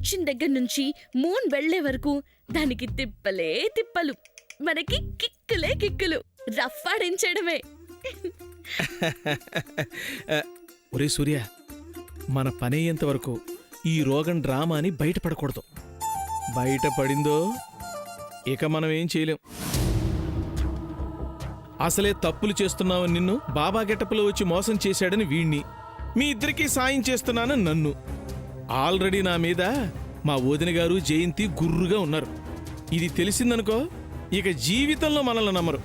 వచ్చిన దగ్గర నుంచి మూన్ వెళ్లే వరకు దానికి తిప్పలే తిప్పలు, మనకి కిక్కులే కిక్కులు. రఫ్ ఆడించడమే. ఒరే సూర్య, మన పనయ్యేంత వరకు ఈ రోగం డ్రామా అని బయటపడకూడదు. బయటపడిందో ఇక మనం ఏం చేయలేం. అసలే తప్పులు చేస్తున్నావని నిన్ను బాబా గెటప్లో వచ్చి మోసం చేశాడని వీణ్ణి, మీ ఇద్దరికీ సాయం చేస్తున్నానని నన్ను. ఆల్రెడీ నా మీద మా వదిన గారు జయంతి గుర్రుగా ఉన్నారు. ఇది తెలిసిందనుకో ఇక జీవితంలో మనల్ని నమ్మరు.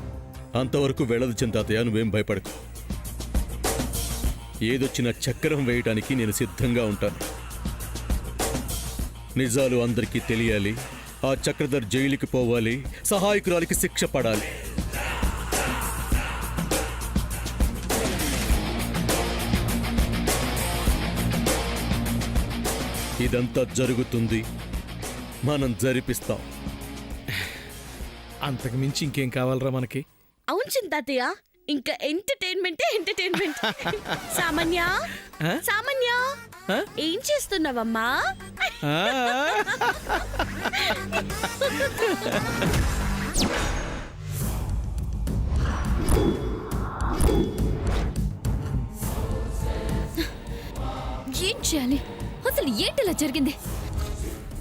అంతవరకు వెళ్ళదు చింతాతయ్య, నువ్వేం భయపడకు. ఏదొచ్చినా చక్రం వేయటానికి నేను సిద్ధంగా ఉంటాను. నిజాలు అందరికీ తెలియాలి, ఆ చక్రధర్ జైలుకి పోవాలి, సహాయకురాలికి శిక్ష పడాలి. ఇదంతా జరుగుతుంది, మనం జరిపిస్తాం. అంతకు మించి ఇంకేం కావాలరా మనకి? అవును చింతాతయ్య, ఇంకా ఎంటర్టైన్మెంటే ఎంటర్టైన్మెంట్. సామాన్య సామాన్య, ఏం చేస్తున్నావమ్మా? ఏం చేయాలి? అసలు ఏంటిలా జరిగింది?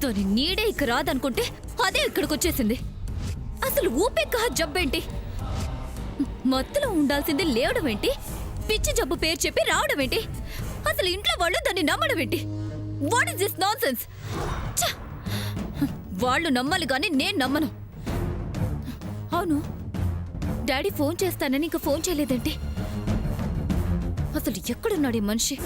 తను నీడే ఇక రాదనుకుంటే అదే ఇక్కడికి వచ్చేసింది. అసలు ఊపెక్క జబ్బేంటి? మత్తులో ఉండాల్సింది లేవడం ఏంటి? పిచ్చి జబ్బు పేరు చెప్పి రావడం ఏంటి? అసలు ఇంట్లో వాళ్ళు దాన్ని నమ్మడం ఏంటి? What is this nonsense? వాళ్ళు నమ్మాలి గాని నేను నమ్మను. అవును, డాడీ ఫోన్ చేస్తానని ఇంకా ఫోన్ చేయలేదేంటి? అసలు ఎక్కడున్నాడు ఈ మనిషి?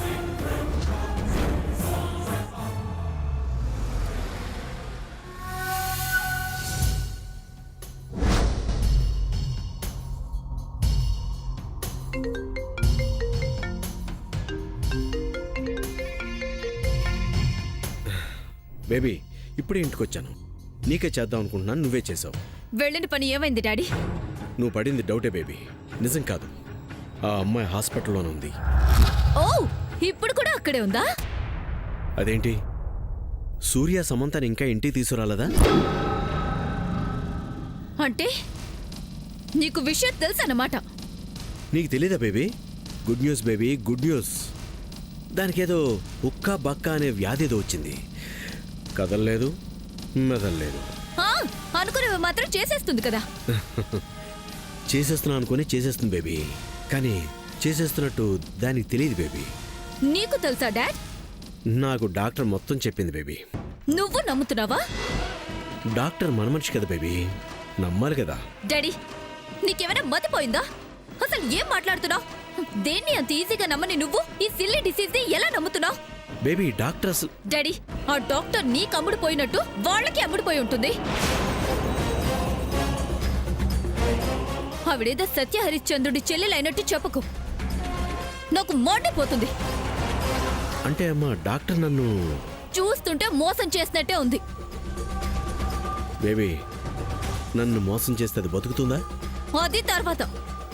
బేబీ, ఇప్పుడే ఇంటికొచ్చాను. నీకే చేద్దాం అనుకుంటున్నాను, నువ్వే చేసావు. వెళ్ళిన పని ఏమైంది డాడీ? నువ్వు పడింది డౌటే బేబీ, నిజం కాదు. ఆ అమ్మాయి హాస్పిటల్లోనే ఉంది. ఓ, ఇప్పుడు కూడా అక్కడే ఉందా? అదేంటి, సూర్య సమంతని ఇంకా ఇంటికి తీసుకురాలేదా? అంటే నీకు విషయం తెలుసన్నమాట. నీకు తెలీదా baby? Good news baby, good news. దానికేదో ఉక్క బక్క అనే వ్యాధి ఏదో వచ్చింది. కదలలేదు, మెదలలేదు. అనుకునేవి మాత్రం చేసేస్తుంది కదా. చేసేస్తున్నా అనుకుని చేసేస్తుంది బేబీ, కానీ చేసేస్తున్నట్టు దానికి తెలియదు బేబీ. నీకు తెలుసా డాడ్? నాకు డాక్టర్ మొత్తం చెప్పింది బేబీ. నువ్వు నమ్ముతున్నావా? డాక్టర్ మన మనిషి కదా బేబీ, నమ్మాలి కదా. డాడీ, నీకేమైనా మతిపోయిందా? అసలు ఏం మాట్లాడుతున్నావు? దేన్ని అంత ఈజీగా నమ్మని నువ్వు ఈ సిల్లీ డిసీజ్ ఎలా నమ్ముతున్నావు? Baby, doctors. డాడీ, ఆ డాక్టర్ నీకు అమ్ముడుపోయినట్టు వాళ్ళకి అమ్ముడుపోయి ఉంటుంది. ఆవిడేదో సత్య హరిశ్చంద్రుడి చెల్లెలైనట్టు చెప్పకు, నాకు మండిపోతుంది. అంటే అమ్మా, డాక్టర్ నన్ను చూస్తుంటే మోసం చేసినట్టే ఉంది. బేబీ, నన్ను మోసం చేస్తే అది బతుకుతుందా? అది తర్వాత,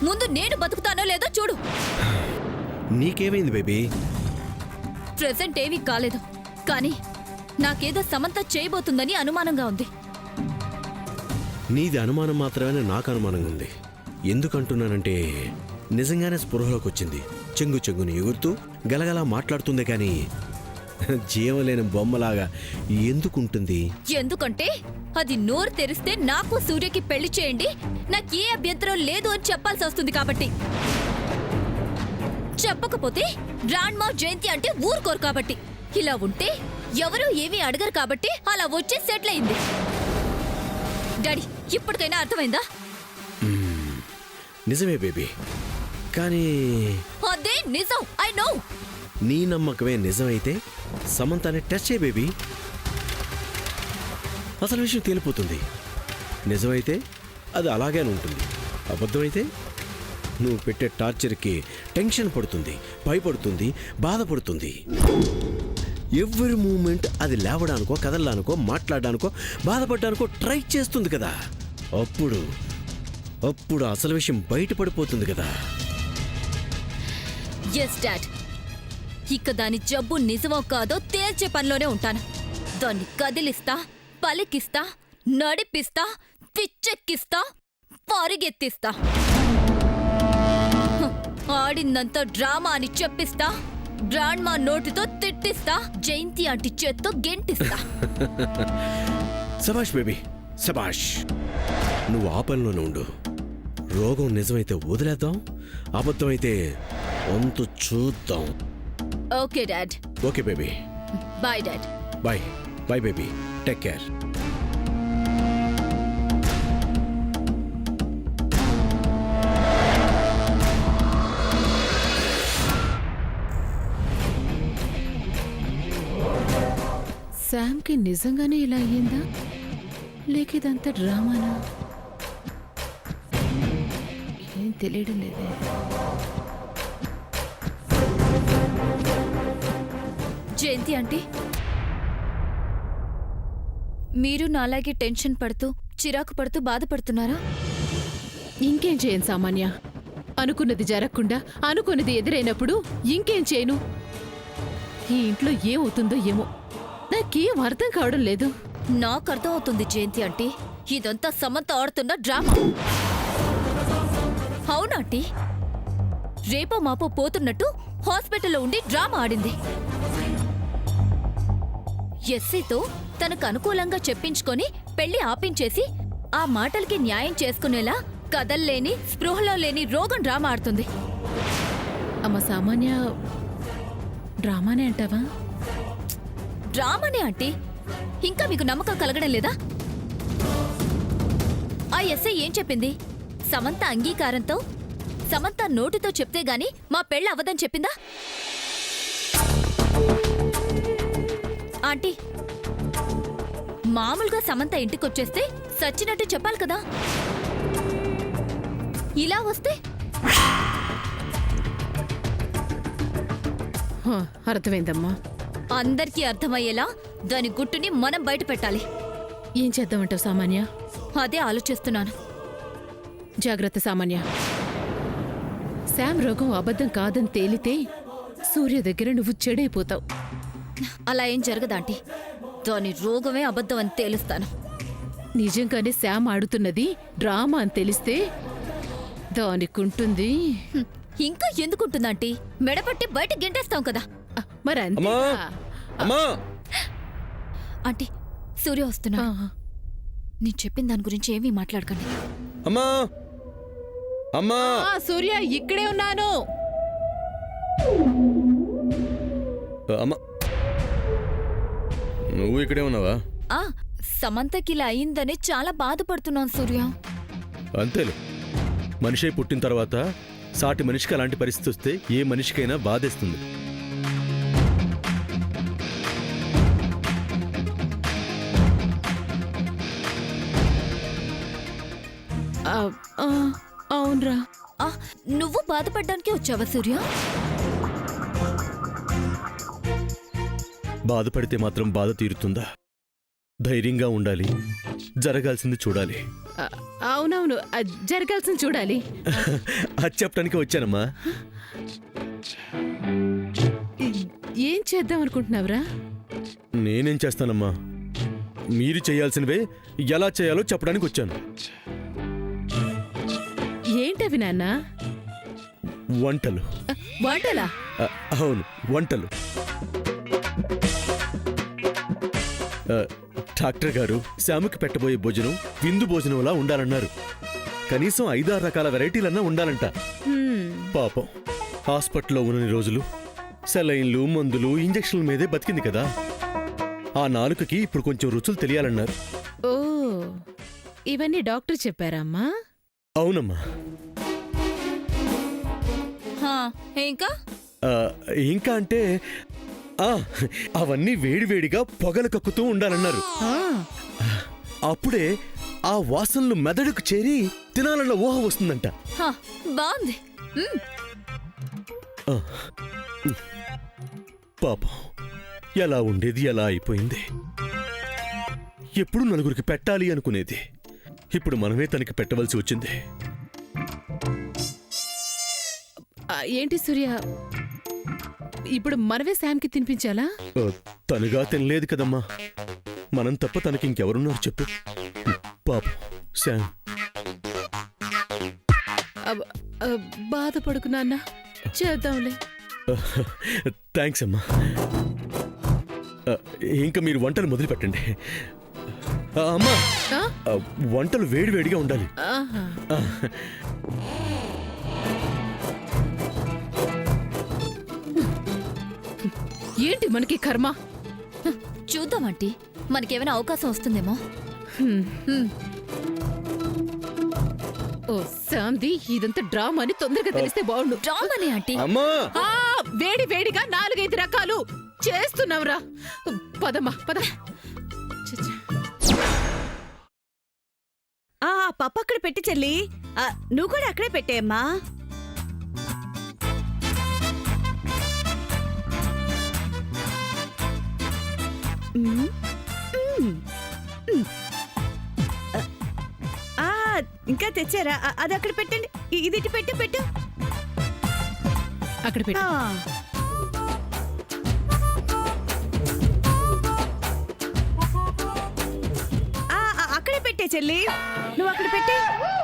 ముందు నేను బతుకుతానో లేదో చూడు. నీకేమైంది బేబీ? ప్రెసెంట్ ఏమీ కాలేదు, కానీ నాకేదో సమంత చేయబోతుందని అనుమానంగా ఉంది. నీది అనుమానం మాత్రమే, నాకు అనుమానంగా ఉంది. ఎందుకంటున్నానంటే నిజంగానే స్పృహలోకి వచ్చింది. చెంగు చెంగుని ఎగురుతూ గలగలా మాట్లాడుతుంది, కానీ జీవలేని బొమ్మలాగా ఎందుకుంటుంది? ఎందుకంటే అది నోరు తెరిస్తే నాకు సూర్యకి పెళ్లి చేయండి, నాకే అభ్యంతరం లేదు అని చెప్పాల్సి వస్తుంది కాబట్టి. చెప్పకపోతే గ్రాండ్మా జయంతి అంటే ఊరుకోరు కాబట్టి. ఇలా ఉంటే ఎవరూ ఏమీ అడగరు కాబట్టి అలా వచ్చే సెటిల్ అయింది. డాడీ, ఇప్పటికైనా అర్థమైందా? నిజమే బేబీ, కానీ అదే నిజం. I know. నీ నమ్మకమే నిజమైతే సమంతాన్ని టచ్ చేయి బేబీ, అసలు విషయం తేలిపోతుంది. నిజమైతే అది అలాగే ఉంటుంది, అబద్ధమైతే నువ్వు పెట్టే టార్చర్కి టెన్షన్ పడుతుంది, భయపడుతుంది, బాధపడుతుంది. ఎవ్రీ మూమెంట్ అది లేవడానికో, కదలడానికో, మాట్లాడడానికో, బాధపడడానికో ట్రై చేస్తుంది కదా. అప్పుడు అసలు విషయం బయటపడిపోతుంది కదా. ఎస్ డాడ్, ఇక దాని జబ్బు నిజమో కాదో తేల్చే పనిలోనే ఉంటాను. దాన్ని కదిలిస్తా, పలికిస్తా, నడిపిస్తా, పిచ్చెక్కిస్తా, పరిగెత్తిస్తా. ఆడిందంతా డ్రామా అని చెప్పిస్తా, గ్రాండ్మా నోటితో తిట్టిస్తా, జయంతి ఆంటీ చేత్తో గెంటిస్తా. సబాష్ బేబీ, సబాష్. నువ్వు ఆ పనిలోనే ఉండు. రోగం నిజమైతే వదిలేద్దాం, అబద్ధమైతే వంతు చూద్దాం. Okay dad. Okay baby. Bye dad. Bye bye baby, take care. శామ్కి నిజంగానే ఇలా అయ్యిందా, లేక ఇదంతా డ్రామానా? ఏం తెలియడం లేదే. జయంతి ఆంటీ, మీరు నాలాగే టెన్షన్ పడుతూ, చిరాకు పడుతూ బాధపడుతున్నారా? ఇంకేం చేయను సామాన్య. అనుకున్నది జరగకుండా అనుకున్నది ఎదురైనప్పుడు ఇంకేం చేయను? ఈ ఇంట్లో ఏమవుతుందో ఏమో, నాకేం అర్థం కావడం లేదు. నాకు అర్థం అవుతుంది జయంతి ఆంటీ, ఇదంతా సమంత ఆడుతున్న డ్రామా. అవునాంటీ, రేపో మాపో పోతున్నట్టు హాస్పిటల్లో ఉండి డ్రామా ఆడింది. ఎస్సీతో తనకు అనుకూలంగా చెప్పించుకొని పెళ్లి ఆపించేసి ఆ మాటలకి న్యాయం చేసుకునేలా కదల్లేని, స్పృహలో లేని రోగం డ్రామా ఆడుతుంది. అమ్మ సామాన్య, డ్రామానే అంటావా? డ్రామానే ఆంటీ, ఇంకా మీకు నమ్మకం కలగడం లేదా? ఆ ఎస్ఐ ఏం చెప్పింది? సమంత అంగీకారంతో, సమంత నోటితో చెప్తే గాని మా పెళ్ళి అవ్వదని చెప్పిందా? ఆంటీ, మామూలుగా సమంత ఇంటికొచ్చేస్తే సచ్చినట్టు చెప్పాలి కదా. ఇలా వస్తే అర్థమైందమ్మా. అందరికీ అర్థమయ్యేలా దాని గుట్టుని మనం బయట పెట్టాలి. ఏం చేద్దామంటావు సామాన్య? అదే ఆలోచిస్తున్నాను. జాగ్రత్త సామాన్య. శామ్ రోగం అబద్ధం కాదని తేలితే సూర్య దగ్గర నువ్వు చెడైపోతావు. అలా ఏం జరగదాంటీ, దాని రోగమే అబద్ధం అని తేలుస్తాను. నిజంగానే శామ్ ఆడుతున్నది డ్రామా అని తెలిస్తే దానికుంటుంది. ఇంకా ఎందుకుంటుందంటీ, మెడపట్టి బయట గెంటేస్తాం కదా. మరి అంతే. అమ్మా అమ్మా, ఆంటీ, సూర్య వస్తున్నా. నేను చెప్పిన దాని గురించి ఏమీ మాట్లాడకండి. అమ్మా అమ్మా. సూర్య, ఇక్కడే ఉన్నాను. అమ్మా, నువ్వు ఇక్కడే ఉన్నావా? ఆ సమంతకి ఇలా అయిందని చాలా బాధపడుతున్నాను సూర్య. అంతేలే, మనిషి అయి పుట్టిన తర్వాత సాటి మనిషికి అలాంటి పరిస్థితి వస్తే ఏ మనిషికైనా బాధేస్తుంది. అవునరా. ఆ నువ్వు బాధపడ్డానికి వచ్చావా సూర్య? బాధపడితే మాత్రం బాధ తీరుతుందా? ధైర్యంగా ఉండాలి, జరగాల్సింది చూడాలి. అవునవును, జరగాల్సింది చూడాలి. అది చెప్పడానికి వచ్చానమ్మా. ఏం చేద్దాం అనుకుంటున్నావురా? నేనేం చేస్తానమ్మా, మీరు చేయాల్సినవే ఎలా చేయాలో చెప్పడానికి వచ్చాను. ఏంటవి నాన్న? వంటలు. వంటలా? అవును, వంటలు. డాక్టర్ గారు శాముకి పెట్టబోయే భోజనం విందు భోజనంలా ఉండాలన్నారు. కనీసం 5-6 రకాల వెరైటీలన్నా ఉండాలంట. పాపం హాస్పిటల్లో ఉన్నన్ని రోజులు సెలైన్లు, మందులు, ఇంజక్షన్ల మీదే బతికింది కదా. ఆ నాలుకకి ఇప్పుడు కొంచెం రుచులు తెలియాలన్నారు. ఓ, ఇవన్నీ డాక్టర్ చెప్పారమ్మా? అవునమ్మా. ఇంకా ఇంకా అంటే అవన్నీ వేడివేడిగా పొగలు కక్కుతూ ఉండాలన్నారు. అప్పుడే ఆ వాసనలు మెదడుకు చేరి తినాలన్న ఊహ వస్తుందంట. బాగుంది. పాపం ఎలా ఉండేది ఎలా అయిపోయింది. ఎప్పుడు నలుగురికి పెట్టాలి అనుకునేది, ఇప్పుడు మనమే తనకి పెట్టవలసి వచ్చింది. ఏంటి సూర్య, ఇప్పుడు మనమే శామ్కి తినిపించాలా? తనుగా తినలేదు కదమ్మా. మనం తప్ప తనకి ఇంకెవరున్నారు చెప్పు. పాపం శామ్. బాధపడుకు నాన్న, చేద్దాంలే. థ్యాంక్స్ అమ్మా. ఇంకా మీరు వంటలు మొదలు పెట్టండి. అమ్మా, ఆ? వంటలు వేడివేడిగా ఉండాలి. ఆహా. ఏంటి మనకి కర్మ? చూద్దాం ఆంటీ, మనకేమైనా అవకాశం వస్తుందేమో. ఓ శామ్ది, ఇదంతా డ్రామా అని తొందరగా తెలిస్తే బాగుండు. డ్రామానే ఆంటీ. అమ్మా, వేడి వేడిగా 4-5 రకాలు చేస్తున్నావురా. పదమ్మా పద. పప్పు అక్కడ పెట్టి చెల్లి. నువ్వు కూడా అక్కడే పెట్టేయమ్మా. ఇంకా తెచ్చారా? అది అక్కడ పెట్టండి. ఇది ఇటు పెట్టు పెట్టు. అక్కడ పెట్టు. అక్కడే పెట్టే చెల్లి. నువ్వు అక్కడ పెట్టే.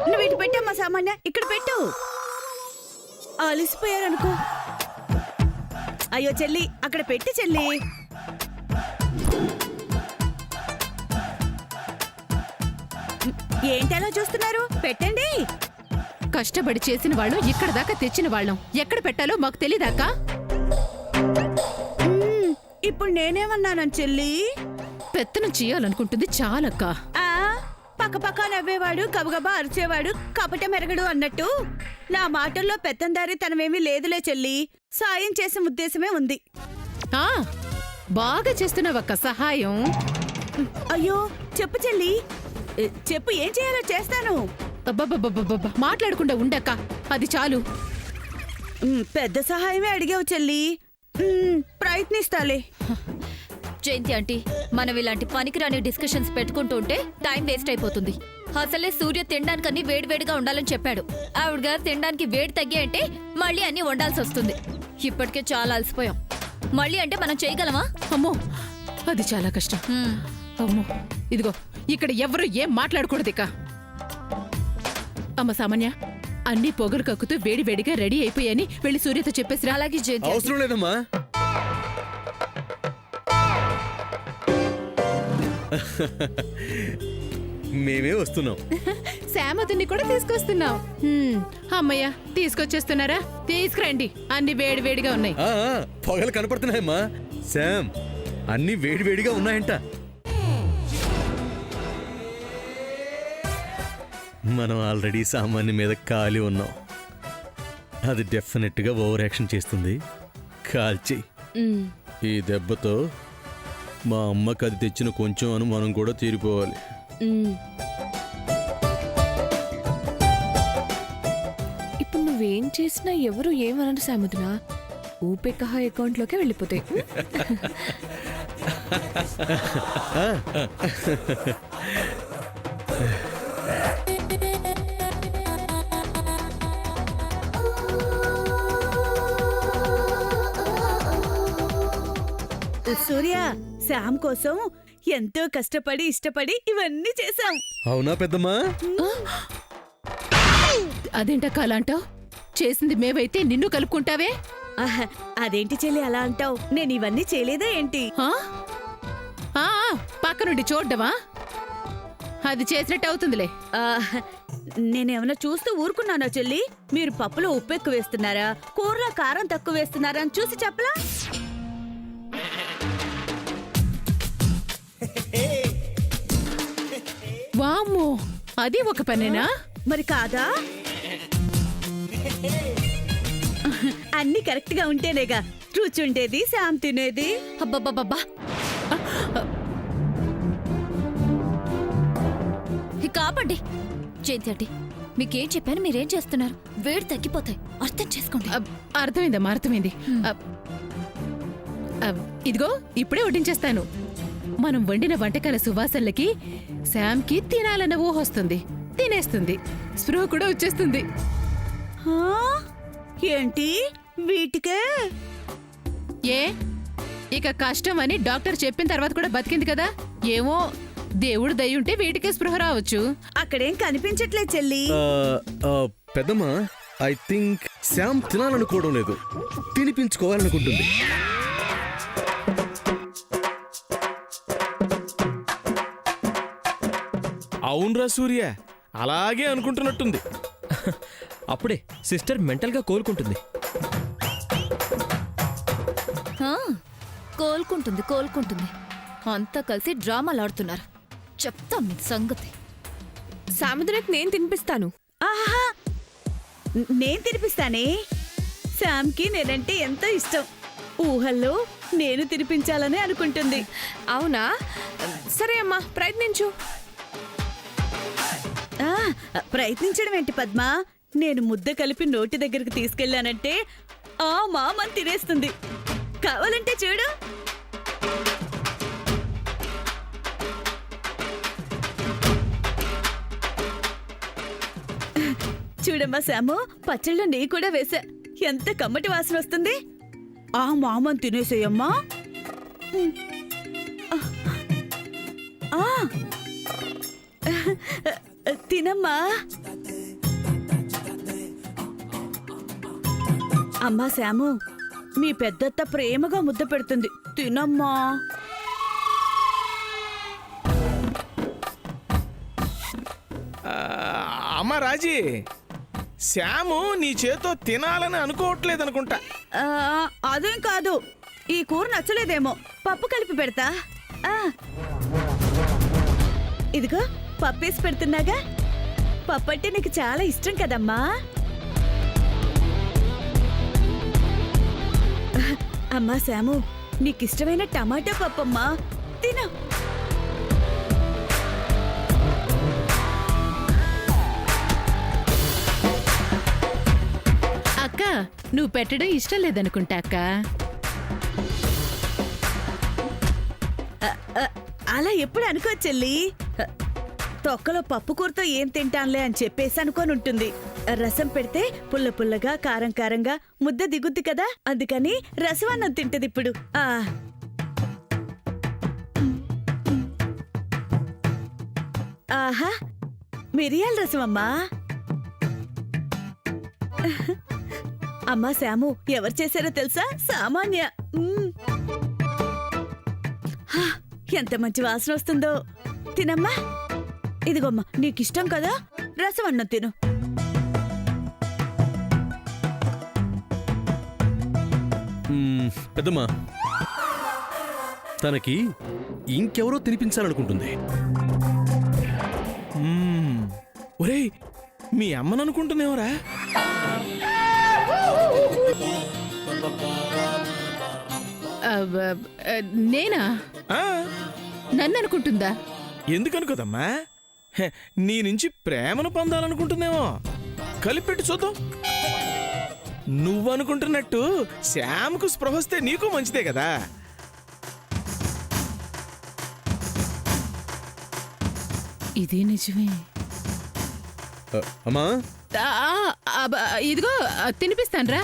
నువ్వు ఇటు పెట్టమ్మా సామాన్య. ఇక్కడ పెట్టు. అలిసిపోయారనుకో. అయ్యో చెల్లి, అక్కడ పెట్టి చెల్లి. ఏంటలా చూస్తున్నారు? పెట్టండి. కష్టపడి చేసిన వాళ్ళం, ఇక్కడ దాకా తెచ్చిన వాళ్ళం, ఎక్కడ పెట్టాలో మాకు తెలీదాక. ఇప్పుడు నేనేమన్నాను చెల్లి? పెత్తనం చేయాలనుకుంటుంది చాలక్క. పక్కపక్క నవ్వేవాడు, గబగబా అరిచేవాడు, కపట మెరగడు అన్నట్టు నా మాటల్లో పెత్తందారి తనమేమీ లేదులే చెల్లి. సాయం చేసే ఉద్దేశమే ఉంది. బాగా చేస్తున్నావక్క సహాయం. అయ్యో చెప్పు చెల్లి, చెప్పు. ఏం చేయాలో చేస్తాను. అబ్బబ్బబ్బబ్బబ్బ, మాట్లాడకుండా ఉండక్క, అది చాలు. పెద్ద సహాయమే అడిగావు చెల్లి. ప్రయత్నిస్తాలే. జయంతి ఆంటీ, మనం ఇలాంటి పనికిరాని డిస్కషన్స్ పెట్టుకుంటూ ఉంటే టైం వేస్ట్ అయిపోతుంది. అసలే సూర్య తినడానికన్నీ వేడివేడిగా ఉండాలని చెప్పాడు. ఆవిడ గారు తినడానికి వేడి తగ్గి అంటే మళ్ళీ అన్ని వండాల్సి వస్తుంది. ఇప్పటికే చాలా అలసిపోయాం. మళ్ళీ అంటే మనం చేయగలమా? అమ్మో, అది చాలా కష్టం. అమ్మో, ఇదిగో ఇక్కడ ఎవరు ఏం మాట్లాడకూడదు ఇక. అమ్మ సామాన్య, అన్ని పొగలు కక్కుతూ వేడి వేడిగా రెడీ అయిపోయాయని వెళ్ళి సూర్యతో చెప్పేసిరా. అలాగే జయంతి. అవసరం లేదమ్మా. మేమే వస్తున్నాం. శామతుని కూడా తీసుకొస్తున్నాం. అమ్మయ్య, తీసుకొచ్చేస్తున్నారా? తీసుకురండి, అన్ని వేడి వేడిగా ఉన్నాయి. పొగలు కనపడుతున్నాయమ్మా. శామ్, అన్ని వేడివేడిగా ఉన్నాయంట. మనం ఆల్రెడీ సామాన్య మీద కాలి ఉన్నాం. అది డెఫినెట్గా ఓవర్ యాక్షన్ చేస్తుంది. కాల్చి ఈ దెబ్బతో మా అమ్మకి అది తెచ్చిన కొంచెం అనుమానం కూడా తీరిపోవాలి. ఇప్పుడు నువ్వేం చేసినా ఎవరు ఏమనరు సాముద్రా. ఊపెక్కహ అకౌంట్లోకే వెళ్ళిపోతాయి. సూర్య, శ్యామ్ కోసం ఎంతో కష్టపడి ఇష్టపడి ఇవన్నీ చేశాం. అవునా పెద్దమ్మా? అదేంటక్క అలా అంటావు? చేసింది మేమైతే నిన్ను కలుపుకుంటావే. అదేంటి చెల్లి అలా అంటావు? నేను ఇవన్నీ చేయలేదా ఏంటి? పక్క నుండి చూడ్డమా? అది చేసినట్టు అవుతుందిలే. నేనేమన్నా చూస్తూ ఊరుకున్నానా చెల్లి? మీరు పప్పులో ఉప్పు ఎక్కువ వేస్తున్నారా, కూరలో కారం తక్కువ వేస్తున్నారా అని చూసి చెప్పలా? వామ్మో, అది ఒక పనేనా? మరి కాదా? అన్ని కరెక్ట్ గా ఉంటేనేగా రుచుండేది, శ్యామ్ తినేది. అబ్బబ్బబ్బా, కాపండి. జయంతి ఆంటీ, మీకేం చెప్పాను, మీరేం చేస్తున్నారు? వేడి తగ్గిపోతాయి, అర్థం చేసుకోండి. అర్థమైందమ్మా, అర్థమైంది. ఇదిగో ఇప్పుడే వడ్డించేస్తాను. మనం వండిన వంటకాల సువాసనలకి శామ్కి తినాలన్న ఊహొస్తుంది, తినేస్తుంది, స్పృహ కూడా వచ్చేస్తుంది. ఏంటి వీటికే? ఏ, ఇక కష్టం అని డాక్టర్ చెప్పిన తర్వాత కూడా బతికింది కదా, ఏమో దేవుడు దయ్యుంటే వీటికే స్పృహ రావచ్చు. అక్కడేం కనిపించట్లే చెల్లి. పెద్దమ్మా, ఐ థింక్ శ్యామ్ తినాలనుకోవడం లేదు, తినిపించుకోవాలనుకుంటుంది. అవునరా సూర్య, అలాగే అనుకుంటున్నట్టుంది. అప్పుడే సిస్టర్ మెంటల్గా కోలుకుంటుంది. ఆ, కోలుకుంటుంది. అంతా కలిసి డ్రామాలు ఆడుతున్నారు. చెప్తాం మీ సంగతి. సాముద్రికి నేను తినిపిస్తాను. ఆహా, నేను తినిపిస్తానే. శామ్కి నేనంటే ఎంతో ఇష్టం. ఊహల్లో నేను తినిపించాలని అనుకుంటుంది. అవునా? సరే అమ్మా, ప్రయత్నించు. ఆ, ప్రయత్నించడం ఏంటి పద్మ? నేను ముద్ద కలిపి నోటి దగ్గరికి తీసుకెళ్ళానంటే ఆ మామని తినేస్తుంది. కావాలంటే చూడు. చూడమ్మా శాము, పచ్చళ్ళలో నెయ్యి కూడా వేసా. ఎంత కమ్మటి వాసన వస్తుంది. ఆ మామని తినేసేయమ్మా. ఆ, తినమ్మా. అమ్మా శాము, మీ పెద్దత్త ప్రేమగా ముద్ద పెడుతుంది, తినమ్మా. అమ్మ రాజీ, శ్యాము నీ చేతో తినాలని అనుకోవట్లేదు అనుకుంటా. ఆ, అదేం కాదు, ఈ కూర నచ్చలేదేమో. పప్పు కలిపి పెడతా. ఆ, ఇదిగో పప్పేసి పెడుతున్నాగా. పప్పు అంటే నీకు చాలా ఇష్టం కదమ్మా. అమ్మా శాము, నీకిష్టమైన టమాటా పప్పమ్మా, తిను. అక్క, నువ్వు పెట్టడం ఇష్టం లేదనుకుంటా అక్క. అలా ఎప్పుడు అనుకో చెల్లి. తొక్కలో పప్పు కూరతో ఏం తింటానులే అని చెప్పేసి అనుకోని ఉంటుంది. రసం పెడితే పుల్ల పుల్లగా, కారం కారంగా ముద్ద దిగుద్ది కదా, అందుకని రసం అన్నం తింటది ఇప్పుడు. ఆహా, మిరియాల రసం అమ్మా. అమ్మా శాము, ఎవరు చేశారో తెలుసా? సామాన్య. హా, ఎంత మంచి వాసన వస్తుందో. తినమ్మా. ఇదిగోమ్మా, నీకిష్టం కదా, రసం అన్నం తిను. పెద్దమ్మా, తనకి ఇంకెవరో తినిపించాలనుకుంటుంది. ఒరేయ్, మీ అమ్మను అనుకుంటున్నావురా? నేనా? ఆ, నన్ను అనుకుంటుందా? ఎందుకనుకోదమ్మా? హె, నీ నుంచి ప్రేమను పొందాలనుకుంటుందేమో. కలిపెట్టి చూద్దాం. నువ్వనుకుంటున్నట్టు శ్యామ్కు స్పృహ వస్తే నీకు మంచిదే కదా. ఇదే నిజమే. అమ్మా, ఇదిగో తినిపిస్తాన్రా.